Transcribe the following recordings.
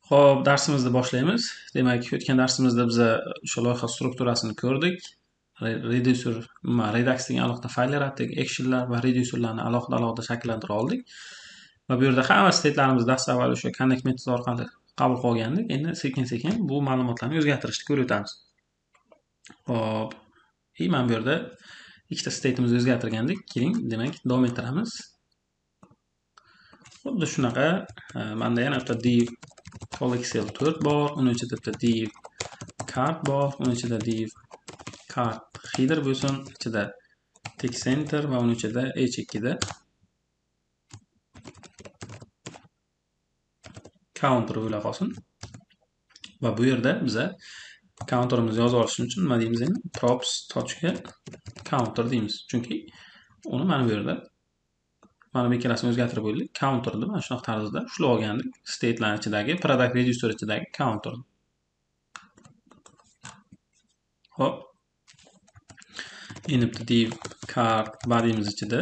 Xo'p, darsimizni boshlaymiz. Demak, o'tgan darsimizda biz o'sha loyiha strukturasini ko'rdik. Reducer, Redux degan alohida fayl yaratdik, actionlar va reducerlarni alohida shakllantira oldik. Va bu yerda hamma state'larimizni dastlab avval o'sha connect metodi orqali qabul qilgandik. Endi sekin-sekin bu ma'lumotlarni o'zgartirishni ko'rib o'tamiz. Xo'p, mana bu yerda ikkita state'imizni o'zgartirgandik. Keling, demak, davom ettiramiz. Xuddi shunaqa, menda yana bitta div Excel 4 bor, uning ichida bitta div card bor, uning ichida div card header bo'lsin, ichida text center va uning ichida h2 da counter bo'la qolsin. Va bu yerda biza counterimizni yozib olishimiz uchun nima deymiz endi? props.counter deymiz. Chunki uni mana bu yerda mana bu ikkalasini o'zgartirib qo'ydik. Counterni mana shunaqa tarzda ushlab olgandik. State'lar ichidagi product register ichidagi counter. Hop. Endi bitta div card body'miz ichida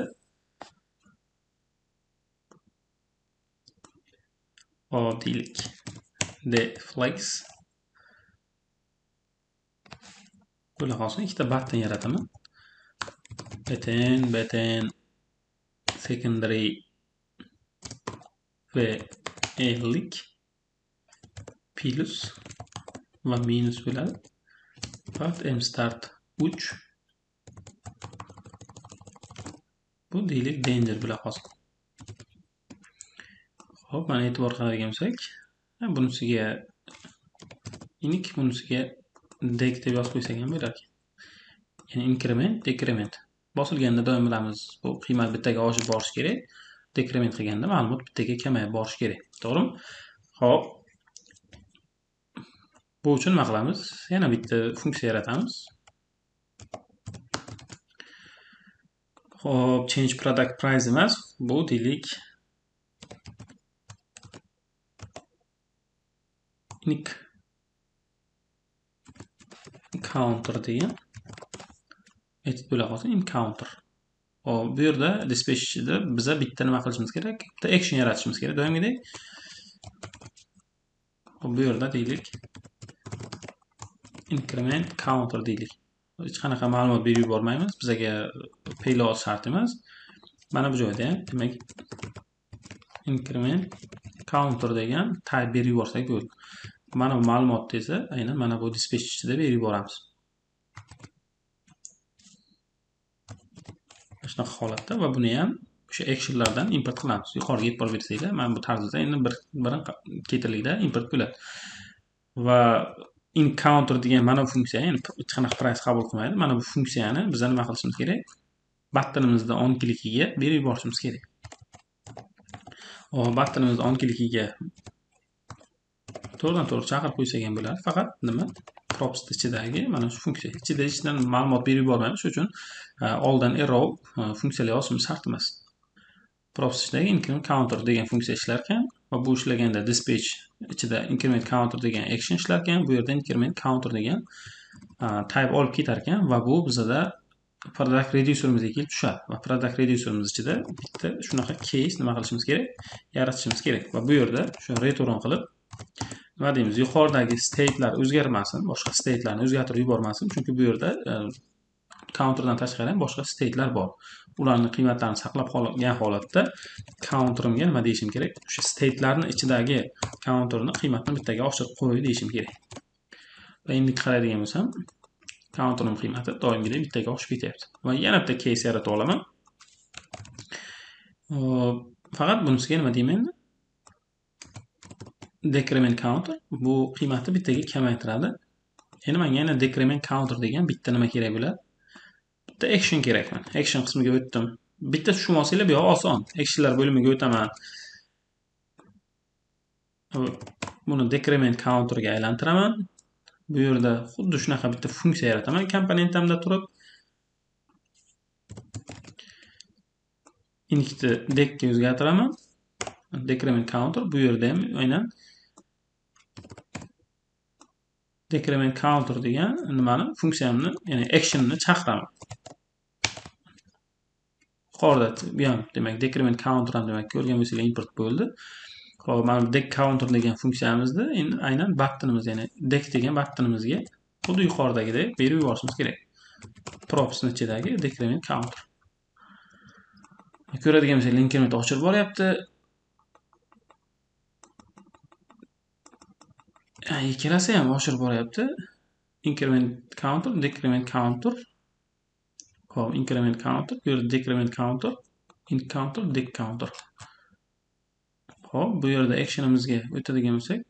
oddiylik deflex bo'la qolsin. Ikkita button yarataman. button secondary va lik plus va minus bo'ladi. But mstart 3 bu deylik danger bo'la qolsin. Xo'p, mana e'tibor qiladigan bo'lsak, bunisiga iniq, bunisiga dek deb yozib qo'ysak ham bo'lardi. Ya'ni increment, decrement. Bosilganda doim bilamiz, bu qiymat bittaga oshib borishi kerak. Decrement qilganda ma'lumot bittaga kamayib borishi kerak. To'g'rimi? Xo'p. Bu uchun nima qilamiz? Yana bitta funksiya yaratamiz. Xo'p, change product price emas, bu deylik iniq counter degan metod bo'la qolsin, counter. Hop, bu yerda dispatchda biza bitta nima qilishimiz kerak? Bitta action yaratishimiz kerak. Doimgidek. Hop, bu yerda deylik increment counter deylik. Hech qanaqa ma'lumot berib yubormaymiz. Bizaga payload shart emas. Mana bu joyda ham demak increment counter degan type berib yuborsak bo'ldi. Mana bu ma'lumotni esa aynan mana bu dispatch ichida berib yuboramiz. Shunaqa holatda va buni ham o'sha actionlardan import qilamiz. Yuqoriga yetib borib bersanglar, mana bu tarzda endi birin ketirlikda import bo'ladi. Va encounter degan mana bu funksiya, ya'ni hech qanaqa price qabul qilmaydi. Mana bu funksiyani biz nima qilishimiz kerak? Buttonimizda on klikiga berib yuborishimiz kerak. Buttonimizda on klikiga to'g'ridan-to'g'ri chaqirib qo'ysak ham bo'ladi. Faqat nima? Props ichidagi mana shu funksiya. Ichidan ma'lumot berib yubormaymiz, shuning uchun oldin arrow funksiyalar yozishimiz shart emas. Props ichidagi increment counter degan funksiya ishlar ekan va bu ishlaganda dispatch ichida increment counter degan action ishlar ekan, bu yerda increment counter degan type olib ketar ekan va bu bizada product reducerimizga kelib tushadi. Va product reducerimiz ichida bitta shunaqa case nima qilishimiz kerak? Yaratishimiz kerak. Va bu yerda shu return qilib nima deymiz? Yuqoridagi state'lar o'zgarmasin, boshqa state'larni o'zgartirib yubormasin, chunki bu yerda counterdan tashqari ham boshqa state'lar bor. Ularning qiymatlarini saqlab qolgan holatda counterimga nima deyishim kerak? O'sha state'larning ichidagi counterni qiymatini bittaga oshirib qo'y deyishim kerak. Va endi qaraydigan bo'lsam, counterning qiymati doimgidek bittaga oshib ketyapti. Va yana bitta case yaratib olaman. Faqat bunisiga nima deyman? Decrement counter bu qiymatni bittaga kamaytiradi. Endi menga yana decrement counter degan bitta nima kerak bo'ladi? Bitta action kerakman. Action qismiga o'tdim. Bitta tushunib olsanglar, bu yoq oson. Actionlar bo'limiga o'taman. Buni decrement counterga aylantiraman. Bu yerda xuddi shunaqa bitta funksiya yarataman komponentimda turib. Iniqni dekka o'zgartiraman. Decrement counter bu yerda ham aynan decrement counter degan nimani funksiyamni, ya'ni actionni chaqiraman. Yuqorida bu ham demak decrement counter ham demak ko'rgan bo'lsanglar import bo'ldi. Hop, mana bu deck counter degan funksiyamizda endi aynan buttonimiz, ya'ni deck degan buttonimizga xuddi yuqoridagidek berib yuborishimiz kerak. Propsning ichidagi decrement counter. Ko'radigan bo'lsangiz, increment ochilib boryapti. Ikkalasi ham oshirib boryapti. Increment counter, decrement counter. Hop, increment counter, bu yerda decrement counter, int counter, deck counter. Hop, bu yerda actionimizga o'tadigan bo'lsak,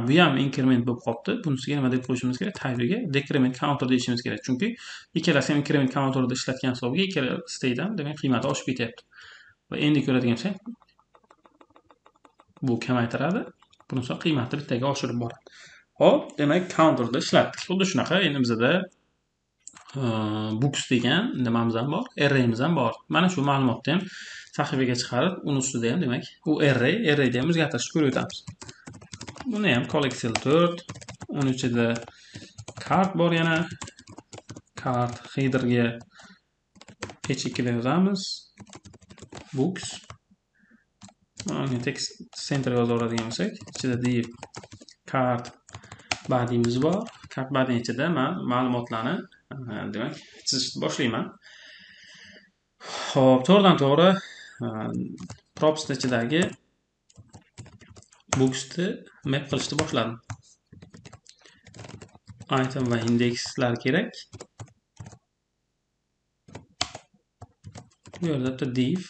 bu ham increment bo'lib qolibdi. Bunisiga nima deb qo'yishimiz kerak? Type'iga decrement counter deyishimiz kerak. Chunki ikkalasi ham increment counterda ishlatgan hisobiga ikkala state ham demak qiymati oshib ketyapti. Va endi ko'radigan bo'lsak, bu kamaytiradi. Bunisi qiymati bittaga oshirib boradi. Hop, demak counterda ishlatdik. Xuddi shunaqa endi bizda books degan nimamiz ham bor, array'miz ham bor. Mana shu ma'lumotni ham sahifaga chiqarib, uni ustida ham demak u array'da ham o'zgartirishni ko'rib o'tamiz. Buni ham collection 4, uni ichida card bor yana. Card headerga h2 deb yozamiz. Books. Mana text center yozib oladigan bo'lsak, ichida div card body'miz bor. Card body ichida men ma'lumotlarni demak chizishni boshlayman. Xo'p, to'g'ridan-to'g'ri props ichidagi booksni map qilishni boshladim. Item va indekslar kerak. Bu yerda bitta div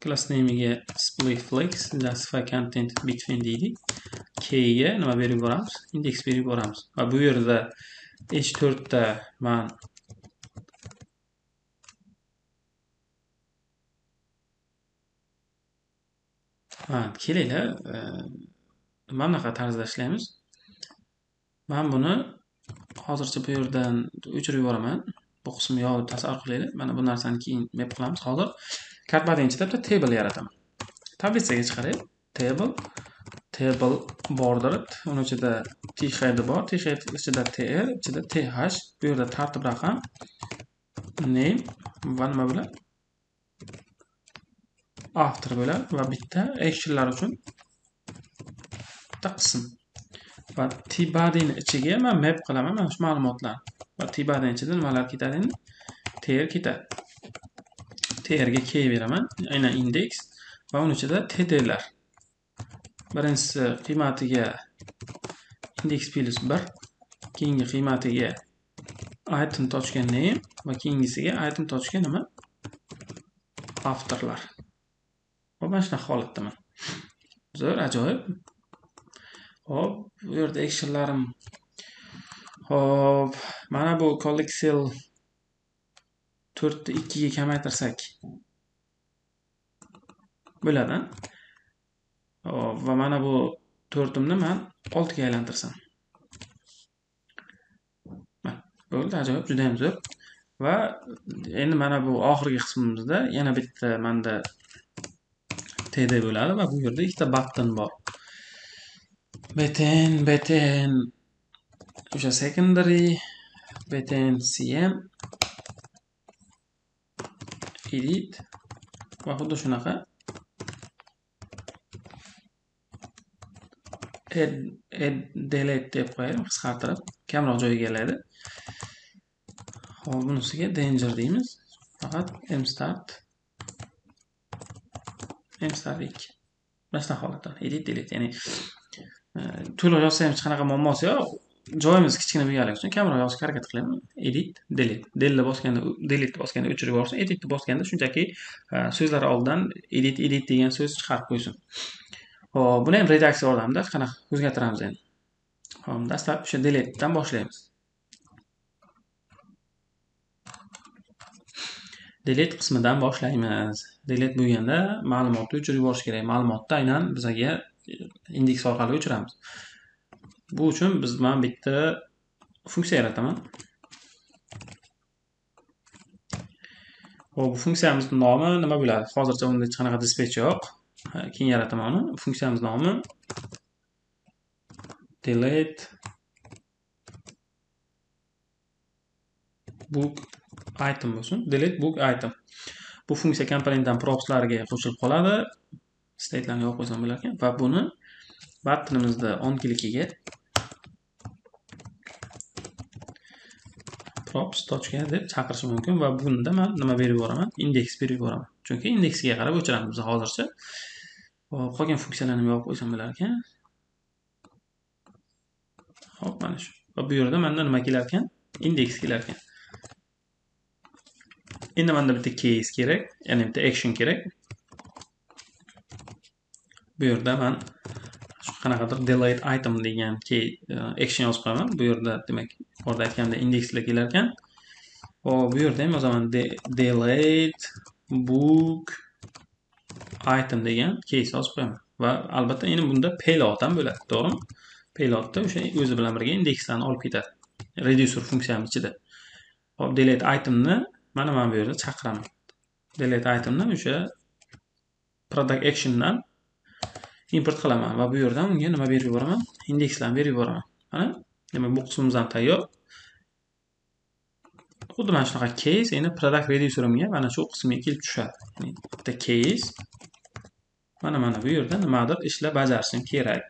class name'iga display flex justify content between deydik. K'ga nima berib yuboramiz? Index berib yuboramiz. Va bu yerda h4 da men kelinglar, mana bunaqa tarzda ishlaymiz. Men buni hozircha bu yerdan o'chirib yuboraman. Bu qismni yozib tasavvur qilinglar. Mana bu narsani keyin map qilamiz. Hozir card body ichida bitta table yarataman. Tablitsaga chiqaraylik. Table bordered, uni ichida t-head bor, t-head ichida tr, ichida th, bu yerda tartib raqam, name va nima bo'ladi? After bo'ladi va bitta actionlar uchun bitta qism. Va t-body ni ichiga men map qilaman mana shu ma'lumotlarni. Va t-body ichida nimalar ketadi endi? Tr ketadi. Tr ga k beraman, aynan index va uni ichida tdlar. Birinchisi qiymatiga index plus 1, keyingi qiymatiga item.name va keyingisiga item.nima? Afterlar. Va mana shunaqa holatdaman. Zo'r, ajoyib. Hop, bu yerda actionlarim. Hop, mana bu collection 4 ni 2 ga kamaytirsak bo'ladi. Va mana bu 4imni men 6 ga aylantirsam. Bo'ldi, ajoyib, juda ham zo'r. Va endi mana bu oxirgi qismimizda yana bitta menda td bo'ladi va bu yerda ikkita button bor. btn o'sha secondary, btn cm edit va xuddi shunaqa add delete deb qo'yaylik, qisqartirib kamroq joyga keladi. Hop, bunisiga danger deymiz. Faqat mstart 2. Mana shunaqa holatda edit delete, ya'ni to'liq yozsa ham hech qanaqa muammosi yo'q. Joyimiz kichkina bo'lganligi uchun kamroq yozishga harakat qilaman. Edit delete. Delete bosganda o'chirib yuborsin, edit bosganda shunchaki so'zlar oldidan edit degan so'z chiqarib qo'ysin. Hop, buni ham redaksiya yordamida qanaqa o'zgartiramiz endi. Hop, dastlab o'sha delete dan boshlaymiz. Delete qismidan boshlaymiz. Delete bo'lganda ma'lumotni o'chirib yuborish kerak. Ma'lumotni aynan bizga indeks orqali o'chiramiz. Bu uchun men bitta funksiya yarataman. Hop, bu funksiyamizning nomi nima bo'ladi? Hozircha unda hech qanaqa dispatch yo'q. Keyin yarataman uni. Funksiyamiz nomi delete book item bo'lsin. Delete book item. Bu funksiya komponentdan propslarga qo'shilib qoladi. State'larni yo'q qo'ysam bo'lar ekan va buni buttonimizda on klikiga props.ga deb chaqirish mumkin va bunda men nima berib yuboraman? Index berib yuboraman. Chunki indeksiga qarab o'chiramiz hozircha. Qolgan funksiyalarni yo'q qo'ysam bo'lar ekan. Xo'p, mana shu. Va bu yerda menda nima kelar ekan? Indeks kelar ekan. Endi menda bitta case kerak, ya'ni bitta action kerak. Bu yerda men shu qanaqadir delete item degan action yozib qo'yaman. Bu yerda demak, orada aytganda indekslar kelar ekan. Bu yerda ham yozaman delete book item degan case yozib qo'yaman. Va albatta endi bunda payload ham bo'ladi, to'g'rimi? Payloadda o'sha o'zi bilan birga indekslarni olib ketadi. Reducer funksiyasi ichida. Hop, delete itemni mana bu yerda chaqiraman. Delete itemni o'sha product actiondan import qilaman va bu yerdan unga nima berib yuboraman? Indekslarni berib yuboraman. Mana, demak bu qismimiz ham tayyor. Xuddi mana shunaqa case endi product reducerimga mana shu qismga kelib tushadi. Ya'ni bitta case mana bu yerda nimadir ishlar bajarishim kerak.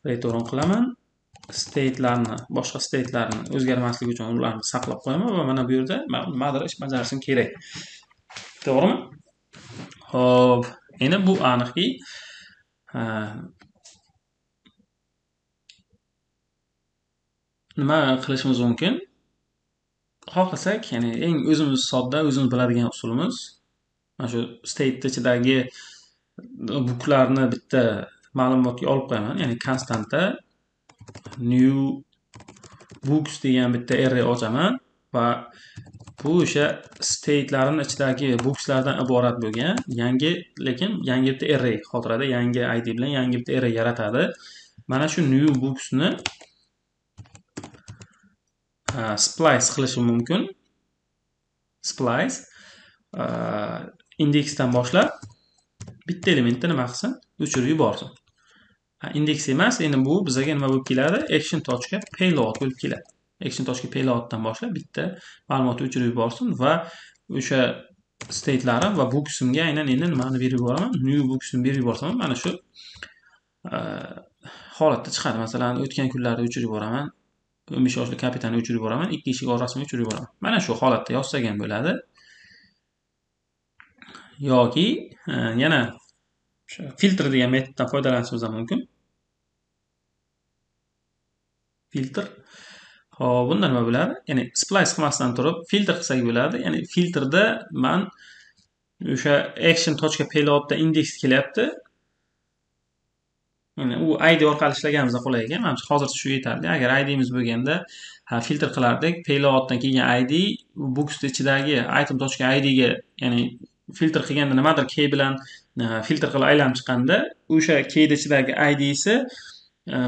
Return qilaman. State'larni, boshqa state'larni o'zgarmasligi uchun ularni saqlab qo'yaman va mana bu yerda nimadir ish bajarishim kerak. To'g'rimi? Xo'p, endi bu aniqki nima qilishimiz mumkin? Xohlasak, ya'ni eng o'zimiz sodda, o'zimiz biladigan usulimiz mana shu state ichidagi booklarni bitta ma'lumotga olib qo'yaman, ya'ni constantda new books degan bitta array ochaman va bu o'sha state'larning ichidagi bookslardan iborat bo'lgan lekin yangi bitta array xotirada yangi id bilan yangi bitta array yaratadi. Mana shu new booksni splice qilishim mumkin. Splice indeksdan boshlab bitta elementni nima qilsin? O'chirib yuborsin. Indeks emas, endi bu bizga nima bo'lib keladi? Action.payload bo'lib keladi. Action.payloaddan boshlab bitta ma'lumotni o'chirib yuborsin va o'sha state'larim va booksimga aynan endi nimani berib yuboraman? New booksni berib yuborsam, mana shu holatda chiqadi. Masalan, o'tgan kunlarda o'chirib yuboraman. 15 yoshli kapitanni o'chirib yuboraman, ikki eshik orasini o'chirib yuboraman. Mana shu holatda yozsak ham bo'ladi. Yoki yana filtr degan metoddan foydalanishimiz ham mumkin. Filtr. Xo'p, bunda nima bo'ladi? Ya'ni splice qilmasdan turib filtr qilsak bo'ladi. Ya'ni filtrda men o'sha action.payloadda indeks kelyapti. Ya'ni u id orqali ishlaganimizda qulay ekan. Menimcha hozircha shu yetarli. Agar idimiz bo'lganda filtr qilardik, payloaddan kelgan id books ichidagi item.id ga, ya'ni filtr qilganda nimadir key bilan filtr qilib aylanib chiqqanda, o'sha key ichidagi idsi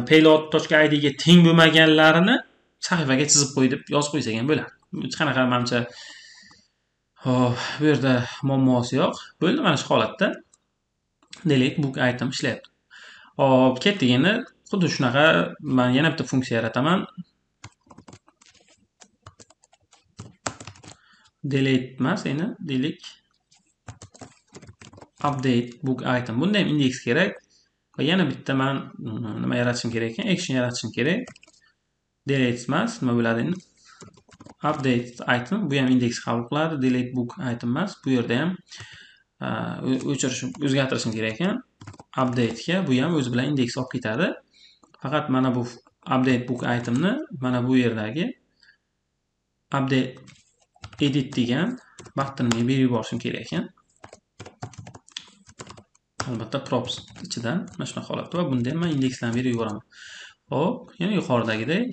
payload.id ga teng bo'lmaganlarini sahifaga chizib qo'y deb yozib qo'ysak ham bo'ladi. Hech qanaqa menimcha hop, bu yerda muammosi yo'q. Bo'ldi, mana shu holatda delete book item ishlayapti. Hop, ketdik endi. Xuddi shunaqa men yana bitta funksiya yarataman. Delete emas, endi delete update book item. Bunda ham indeks kerak. Va yana bitta men nima yaratishim kerak ekan? Action yaratishim kerak. Delete emas, nima bo'ladi endi? Update item, bu ham indeks qabul qiladi. Delete book item emas. Bu yerda ham o'zgartirishim kerak ekan. Update ga bu ham o'zi bilan indeks olib ketadi. Faqat mana bu update book itemni mana bu yerdagi update edit degan buttonga berib yuborishim kerak ekan. Albatta props ichidan mana shunaqa holatda va bunda ham men indekslarni berib yuboraman. Hop, yana yuqoridagidek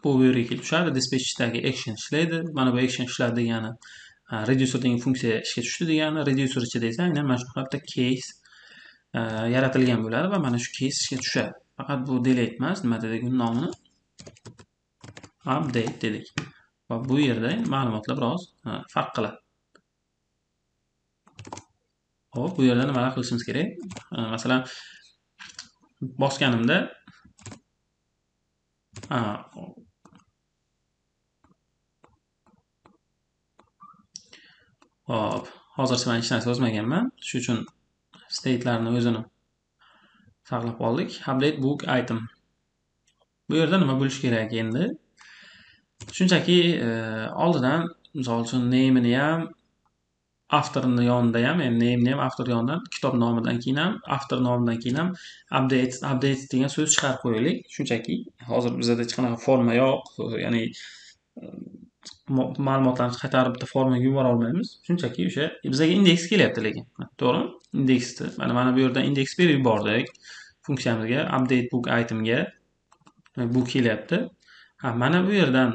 bu yerga kelib tushadi. Dispatchdagi action ishlaydi. Mana bu action ishladi degani reducer degan funksiya ishga tushdi degani. Reducer ichida esa aynan mana shu holatda case yaratilgan bo'ladi va mana shu case ishga tushadi. Faqat bu delete emas, nima dedik uni nomini? Update dedik. Va bu yerda ma'lumotlar biroz farq qiladi. Hop, bu yerda nimalar qilishimiz kerak? Masalan, bosganimda Hop, hozircha men hech narsa yozmaganman. Shuning uchun state'larni o'zini saqlab qoldik. Update book item. Bu yerda nima bo'lishi kerak endi? Shunchaki oldidan misol uchun name'ini ham, avtorni yonida ham, ya'ni name'ni ham avtor yonidan, kitob nomidan keyin ham, avtor nomidan keyin ham update degan so'z chiqarib qo'yaylik. Shunchaki hozir bizda hech qanaqa forma yo'q, ya'ni ma'lumotlarni qaytarib bitta formaga yubora olmaymiz. Shunchaki o'sha bizga indeks kelyapti lekin. To'g'rimi? Indeksni. Mana bu yerdan indeks berib yubordik. Funksiyamizga update book itemga bu kelyapti. Mana bu yerdan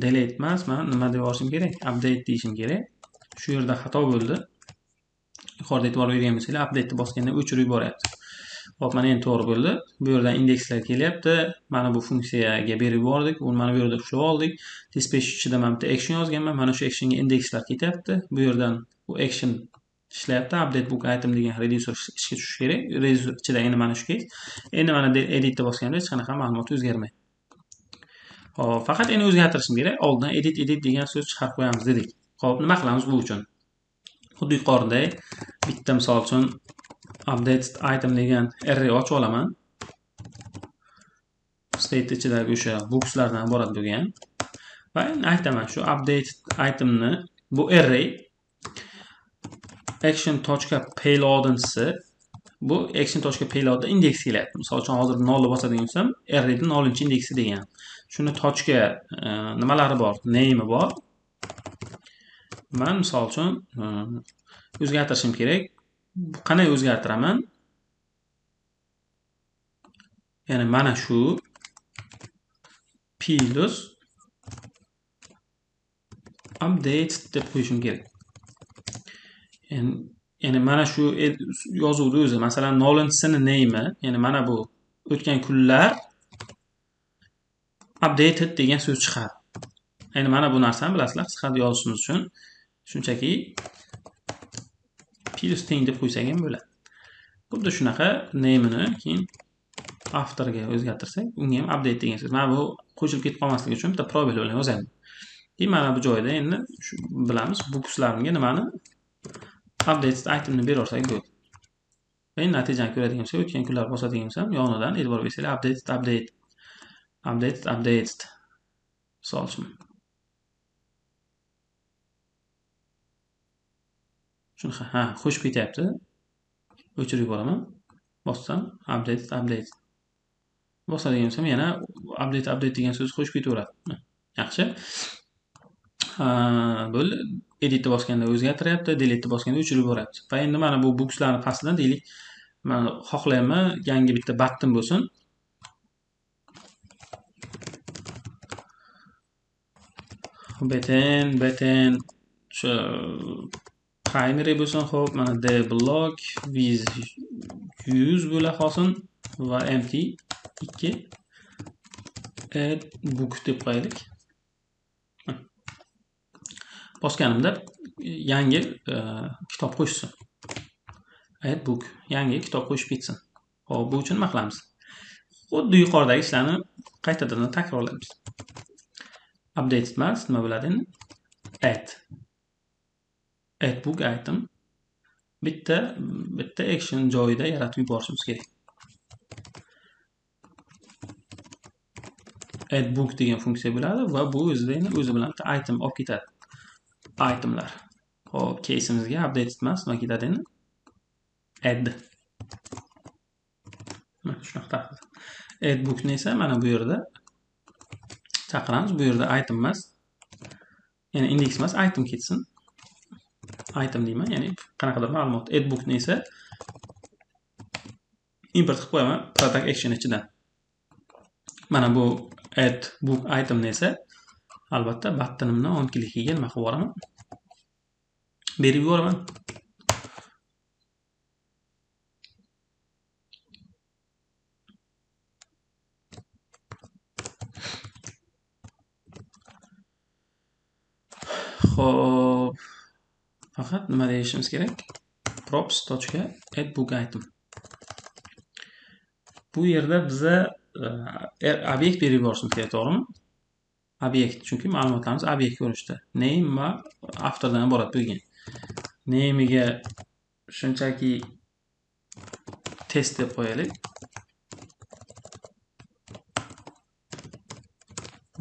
delete emas, men nima deb yozishim kerak? Update deyishim kerak. Shu yerda xato bo'ldi. Yuqorida e'tibor bergan bo'lsanglar, update'ni bosganda o'chirib yuboryapti. Hop, mana endi to'g'ri bo'ldi. Bu yerdan indekslar kelyapti. Mana bu funksiyaga berib yubordik. Uni mana bu yerda ushlab oldik. Dispatch ichida men bitta action yozganman. Mana shu actionga indekslar ketyapti. Bu yerdan bu action ishlayapti. Update book item degan reducer ishga tushishi kerak. Reducer ichidagi mana shu case. Endi mana editni bosganda hech qanaqa ma'lumot o'zgarmaydi. Hop, faqat endi o'zgartirishim kerak. Oldin edit degan so'z chiqarib qo'yamiz dedik. Hop, nima qilamiz bu uchun? Xuddi yuqorida bitta misol uchun update item degan array ochib olaman. State ichidagi o'sha bookslardan iborat bo'lgan. Va endi aytaman, shu update itemni bu array action.payload'inisi bu action.payload'da indeks kelyapti. Misol uchun hozir 0 bosadigan bo'lsam, arrayda 0-indeksi degan. Shuni tochka nimalari bor? Name'i bor. Men misol uchun o'zgartirishim kerak. Qanday o'zgartiraman? Ya'ni mana shu plus update deb qo'yishim kerak. Ya'ni mana shu yozuvni o'zi, masalan, 0-sini name'i, ya'ni mana bu o'tgan kunlar updated degan so'z chiqadi. Ya'ni mana bu narsani bilasizlar, qisqartirib yozishimiz uchun shunchaki plus teng deb qo'ysak ham bo'ladi. Xuddi shunaqa name'ini keyin avtorga o'zgartirsak, unga ham update degan so'z. Mana bu qo'shilib ketib qolmasligi uchun bitta probel bilan yozaman. Keyin mana bu joyda endi shu bilamiz, bookslarimga nimani update itemni berorsak bo'ldi. Va endi natijani ko'radigan bo'lsak, o'tgan kunlar bosadigan bo'lsam, yonidan e'tibor bersanglar update solishim. Shunqa, qo'shib ketyapti. O'chirib yuboraman. Bossam update. Bosadigan bo'lsam yana update degan so'z qo'shib ketaveradi. Yaxshi. Bo'ldi. Editni bosganda o'zgartiryapti, delete'ni bosganda o'chirib yuboryapti. Va endi mana bu bookslarning pastidan deylik, men xohlayman yangi bitta button bo'lsin. Button shu primary bo'lsin, xo'p, mana the block with use bo'la qolsin va empty 2 add book deb qo'yaylik. Bosganimda yangi kitob qo'shsin. Add book, yangi kitob qo'shib ketsin. Xo'p, bu uchun nima qilamiz? Xuddi yuqoridagi ishlarni qaytadan takrorlaymiz. Update emas, nima bo'ladi endi? Add book item bitta action joyida yaratib yuborishimiz kerak. Add book degan funksiya bo'ladi va bu o'zi bilan item olib ketadi. Itemlar. Hop, case'imizga update emas, nima ketadi endi? Add. Mana shunaqa. Add bookni esa mana bu yerda chaqiramiz. Bu yerda item emas, ya'ni index emas, item ketsin. Item deyman, ya'ni qanaqadir ma'lumot. Add bookni esa import qilib qo'yaman product action ichidan. Mana bu add book itemni esa albatta buttonimni on klikiga nima qilib yuboraman? Berib yuboraman. Xo'p, faqat nima deyishimiz kerak? props.add book item. Bu yerda biza obyekt berib yuborishimiz kerak, to'g'rimi? obyekt, chunki ma'lumotlarimiz obyekt ko'rinishda. Name va afterdan iborat bo'lgan. Name'iga shunchaki test deb qo'yaylik.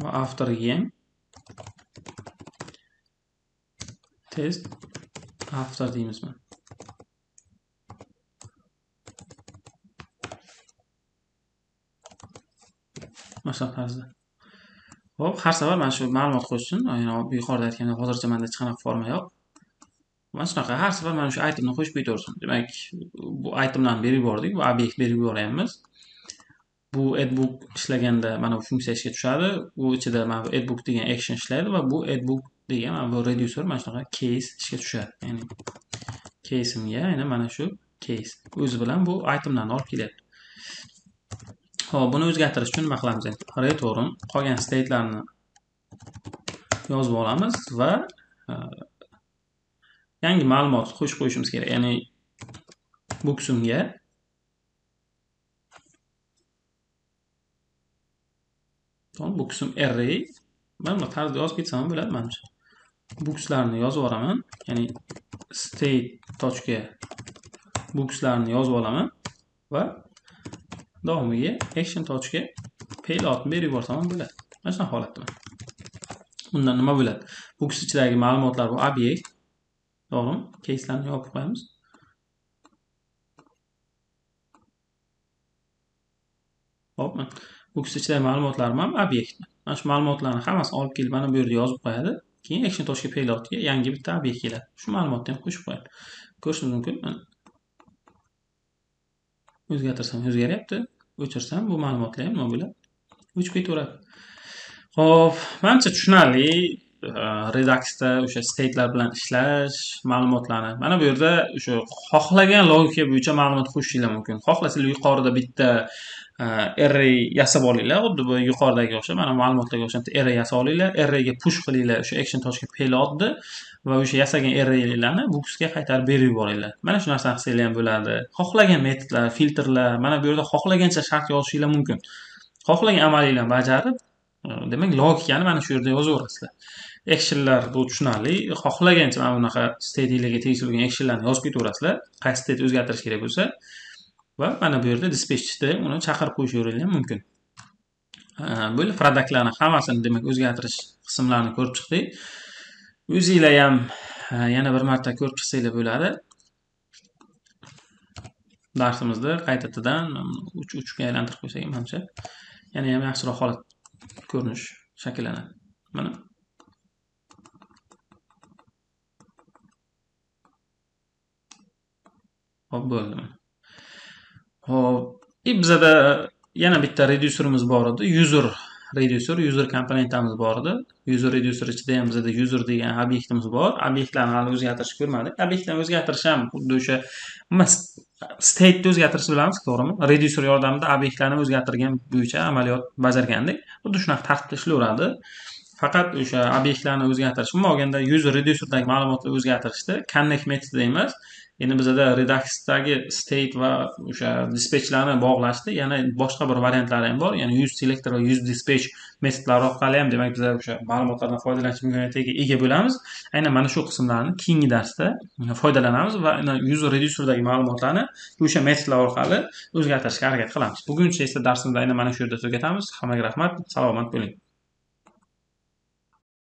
Va afterga ham test after deymiz. Mana tarzda. Hop, har safar mana shu ma'lumot qo'yish uchun, yuqorida aytgandek, hozircha menda hech qanaqa forma yo'q. Mana shunaqa har safar mana shu itemni qo'shib ketaversin. Demak, bu itemlarni berib yubordik, bu obyekt berib yuboryapmiz. Bu addbook ishlaganda mana bu funksiya ishga tushadi. U ichida mana bu addbook degan action ishlaydi va bu addbook degan mana bu reducer mana shunaqa case ishga tushadi. Ya'ni case'imga aynan mana shu case o'zi bilan bu itemlarni olib kelyapti. Xo'p, buni o'zgartirish uchun nima qilamiz endi? Return qolgan state'larni yozib olamiz va yangi ma'lumot qo'shib qo'yishimiz kerak. Ya'ni booksimga booksim array mana bu tarzda yozib ketsam bo'ladi menimcha. Bookslarni yozib olaman. Ya'ni state.bookslarni yozib olaman va davomiga action.payloadni berib yuborsam bo'ladi. Mana shunaqa holatda. Bundan nima bo'ladi? Books ichidagi ma'lumotlar bu obyekt. To'g'rimi? Case'larni yopib qo'yamiz. Hop, books ichidagi ma'lumotlarim ham obyekt. Mana shu ma'lumotlarni hammasini olib kelib mana bu yerga yozib qo'yadi. Keyin action.payloadga yangi bitta obyekt keladi. Shu ma'lumotni ham qo'shib qo'yadi. Ko'rishingiz mumkin. O'zgartirsam o'zgaryapti. O'chirsam bu ma'lumotlar ham nima bo'ladi? O'chib ketaveradi. Xo'p, menimcha tushunarli. Reduxda o'sha state'lar bilan ishlash, ma'lumotlarni. Mana bu yerda o'sha xohlagan logika bo'yicha ma'lumot qo'shishinglar mumkin. Xohlasanglar yuqorida bitta array yasab olinglar, xuddi bu yuqoridagi o'xshab, mana ma'lumotlarga o'xshab array yasab olinglar, arrayga push qilinglar o'sha action.payloadni va o'sha yasagan arraylarni booksga qaytarib berib yuboringlar. Mana shu narsani qilsanglar ham bo'ladi. Xohlagan metodlar, filtrlar, mana bu yerda xohlagancha shart yozishinglar mumkin. Xohlagan amaliylarni bajarib, demak logikani mana shu yerda yozaverasizlar. Actionlar bu tushunarli. Xohlagancha mana bunaqa state'larga tegishli bo'lgan actionlarni yozib ketaverasizlar. Qaysi state o'zgartirish kerak bo'lsa va mana bu yerda dispatchda uni chaqirib qo'yishingiz ham mumkin. Bo'ldi, produktlarni hammasini demak o'zgartirish qismlarini ko'rib chiqdik. O'zingizlar ham yana bir marta ko'rib chiqsanglar bo'ladi. Darsimizni qaytadan uch-uchga aylantirib qo'ysak, menimcha yana ham yaxshiroq holat ko'rinish shakllanadi. Mana hop bo'ldi. Hop, bizada yana bitta reducerimiz bor edi. User komponentimiz bor edi. User reducer ichida ham bizada user degan obyektimiz bor. Obyektlarni hali o'zgartirish ko'rmadik. Obyektlarni o'zgartirish ham xuddi o'sha state'ni o'zgartirish bilamiz, to'g'rimi? Reducer yordamida obyektlarni o'zgartirgan bo'yicha amaliyot bajargandik. Xuddi shunaqa tartibda ishlayveradi. Faqat o'sha obyektlarni o'zgartirish, umuman olganda user reducerdagi ma'lumotni o'zgartirishda connect metodi emas. Endi bizada Reduxdagi state va o'sha dispatchlarni bog'lashda yana boshqa bir variantlari ham bor. Ya'ni use selector va use dispatch metodlari orqali ham demak biz o'sha ma'lumotlardan foydalanish imkoniyatiga ega bo'lamiz. Aynan mana shu qismlarni keyingi darsda foydalanamiz va user reducerdagi ma'lumotlarni o'sha metodlar orqali o'zgartirishga harakat qilamiz. Buguncha esa darsimizni aynan mana shu yerda tugatamiz. Hammaga rahmat, salomat bo'ling.